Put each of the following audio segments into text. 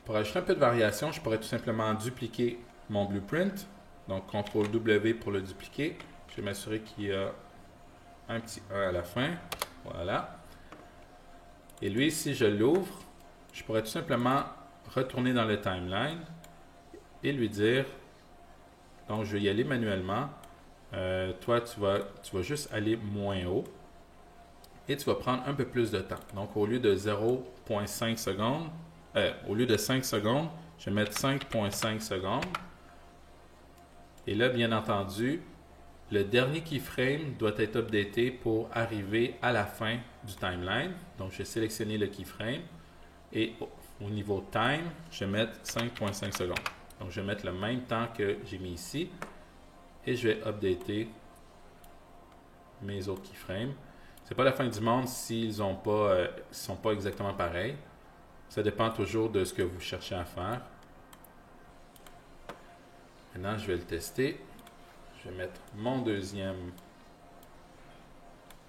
Pour ajouter un peu de variation, je pourrais tout simplement dupliquer mon blueprint. Donc, CTRL-W pour le dupliquer. Je vais m'assurer qu'il y a un petit 1 à la fin. Voilà. Et lui, si je l'ouvre, je pourrais tout simplement retourner dans le timeline et lui dire, donc je vais y aller manuellement, toi tu vas juste aller moins haut et tu vas prendre un peu plus de temps. Donc au lieu de 0,5 secondes, au lieu de 5 secondes, je vais mettre 5,5 secondes. Et là, bien entendu, le dernier keyframe doit être updaté pour arriver à la fin du timeline. Donc je vais sélectionner le keyframe et au niveau time, je vais mettre 5,5 secondes. Donc, je vais mettre le même temps que j'ai mis ici et je vais updater mes autres keyframes. Ce n'est pas la fin du monde s'ils ne sont pas exactement pareils. Ça dépend toujours de ce que vous cherchez à faire. Maintenant, je vais le tester. Je vais mettre mon deuxième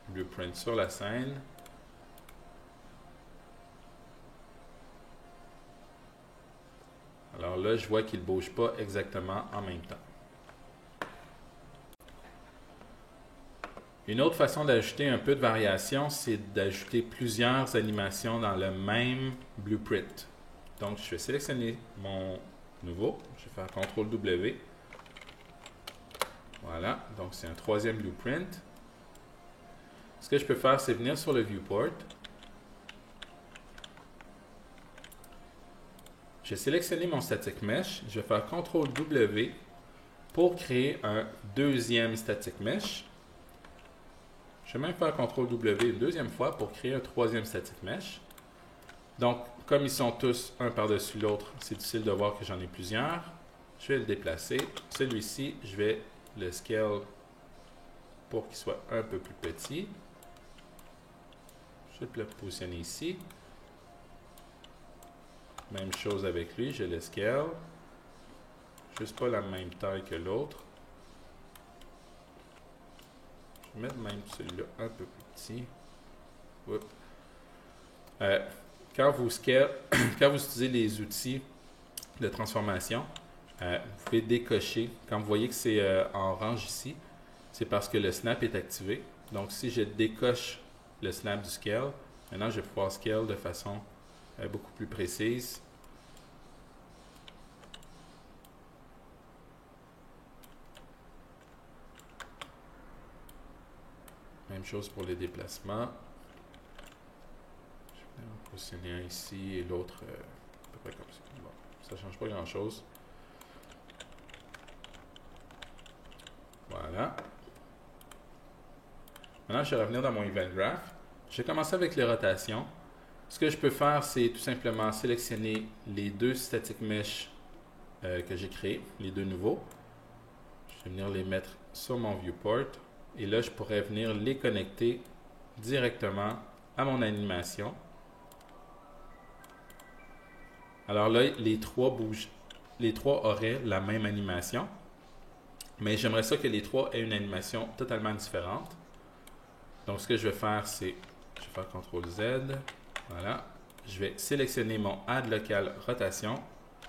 blueprint sur la scène. Alors là, je vois qu'il ne bouge pas exactement en même temps. Une autre façon d'ajouter un peu de variation, c'est d'ajouter plusieurs animations dans le même blueprint. Donc, je vais sélectionner mon nouveau. Je vais faire CTRL-W. Voilà. Donc, c'est un troisième blueprint. Ce que je peux faire, c'est venir sur le viewport. Je vais sélectionner mon static mesh. Je vais faire CTRL-W pour créer un deuxième static mesh. Je vais même faire CTRL-W une deuxième fois pour créer un troisième static mesh. Donc, comme ils sont tous un par-dessus l'autre, c'est difficile de voir que j'en ai plusieurs. Je vais le déplacer. Celui-ci, je vais le scale pour qu'il soit un peu plus petit. Je vais le positionner ici. Même chose avec lui, je le scale. Juste pas la même taille que l'autre. Je vais mettre même celui-là un peu plus petit. Quand vous utilisez les outils de transformation, vous pouvez décocher. Quand vous voyez que c'est en orange ici, c'est parce que le snap est activé. Donc, si je décoche le snap du scale, maintenant je vais pouvoir scale de façon beaucoup plus précise. Même chose pour les déplacements. Je vais en positionner un ici et l'autre à peu près comme ça. Bon, ça ne change pas grand-chose. Voilà. Maintenant, je vais revenir dans mon Event Graph. Je vais commencer avec les rotations. Ce que je peux faire, c'est tout simplement sélectionner les deux static mesh que j'ai créés, les deux nouveaux. Je vais venir les mettre sur mon viewport. Et là, je pourrais venir les connecter directement à mon animation. Alors là, les trois bougent. Les trois auraient la même animation. Mais j'aimerais ça que les trois aient une animation totalement différente. Donc, ce que je vais faire, c'est, je vais faire CTRL-Z. Voilà. Je vais sélectionner mon Add Local Rotation.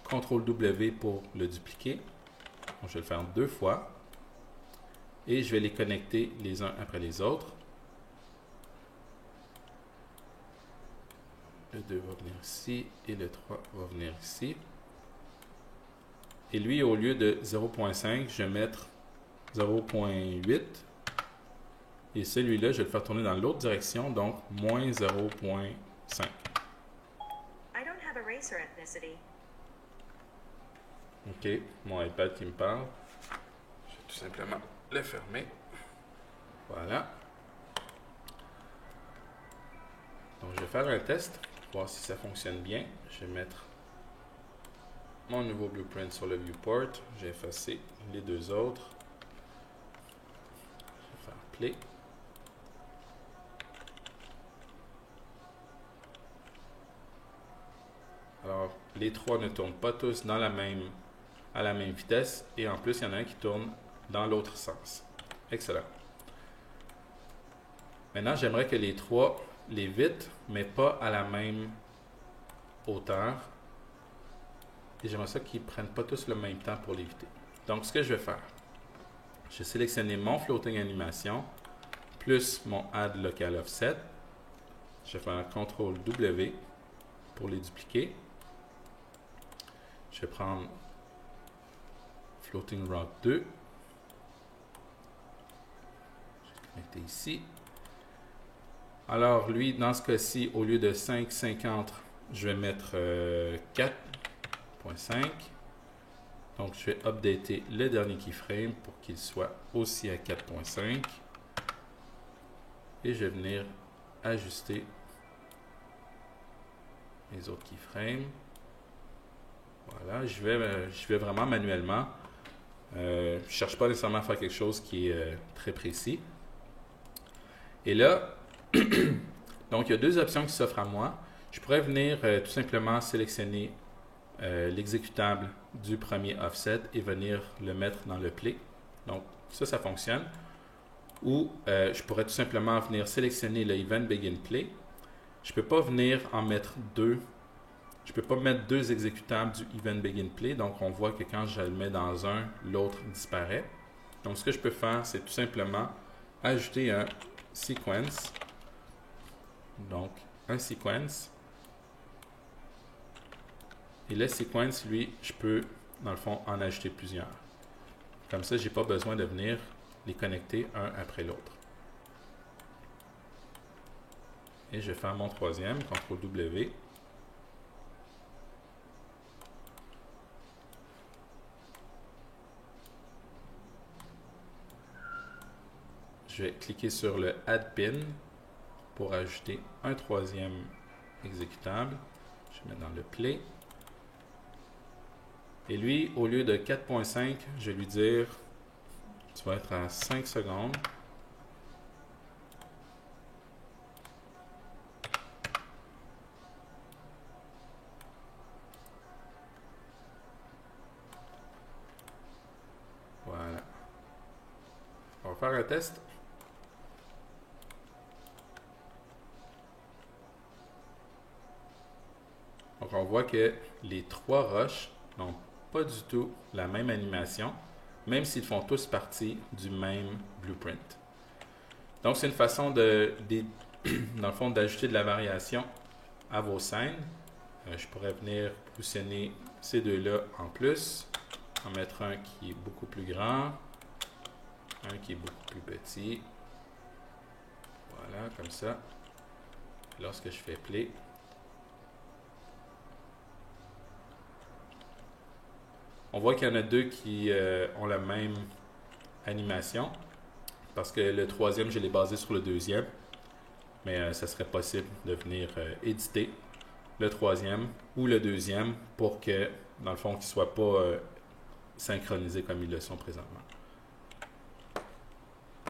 CTRL-W pour le dupliquer. Donc, je vais le faire deux fois. Et je vais les connecter les uns après les autres. Le 2 va venir ici et le 3 va venir ici. Et lui, au lieu de 0.5, je vais mettre 0.8. Et celui-là, je vais le faire tourner dans l'autre direction, donc moins 0.5. OK, mon iPad qui me parle. Je vais tout simplement le fermer. Voilà. Donc, je vais faire un test pour voir si ça fonctionne bien. Je vais mettre mon nouveau blueprint sur le viewport. J'ai effacé les deux autres. Je vais faire play. Alors, les trois ne tournent pas tous à la même vitesse. Et en plus, il y en a un qui tourne dans l'autre sens. Excellent. Maintenant, j'aimerais que les trois les vite, mais pas à la même hauteur. Et j'aimerais ça qu'ils ne prennent pas tous le même temps pour l'éviter. Donc, ce que je vais faire, je vais sélectionner mon floating animation plus mon add local offset. Je vais faire un CTRL W pour les dupliquer. Je vais prendre floating route 2. Je vais connecter ici. Alors, lui, dans ce cas-ci, au lieu de 5,50, je vais mettre 4,5. Donc, je vais updater le dernier keyframe pour qu'il soit aussi à 4,5. Et je vais venir ajuster les autres keyframes. Voilà, je vais vraiment manuellement. Je ne cherche pas nécessairement à faire quelque chose qui est très précis. Et là, donc il y a deux options qui s'offrent à moi. Je pourrais venir tout simplement sélectionner l'exécutable du premier offset et venir le mettre dans le play. Donc ça fonctionne. Ou je pourrais tout simplement venir sélectionner le Event Begin Play. Je ne peux pas venir en mettre deux. Je ne peux pas mettre deux exécutables du Event Begin Play. Donc on voit que quand je le mets dans un, l'autre disparaît. Donc ce que je peux faire, c'est tout simplement ajouter un sequence. Donc un sequence. Et le sequence, lui, je peux, dans le fond, en ajouter plusieurs. Comme ça, je n'ai pas besoin de venir les connecter un après l'autre. Et je vais faire mon troisième, CTRL W. Je vais cliquer sur le Add Pin pour ajouter un troisième exécutable. Je vais mettre dans le Play. Et lui, au lieu de 4.5, je vais lui dire, tu vas être à 5 secondes. Voilà. On va faire un test. Donc, on voit que les trois roches n'ont pas du tout la même animation, même s'ils font tous partie du même blueprint. Donc, c'est une façon dans le fond, d'ajouter de la variation à vos scènes. Je pourrais venir positionner ces deux-là en plus, en mettre un qui est beaucoup plus grand, un qui est beaucoup plus petit. Voilà, comme ça. Lorsque je fais play, on voit qu'il y en a deux qui ont la même animation, parce que le troisième, je l'ai basé sur le deuxième, mais ça serait possible de venir éditer le troisième ou le deuxième pour que, dans le fond, qu'ils ne soient pas synchronisés comme ils le sont présentement.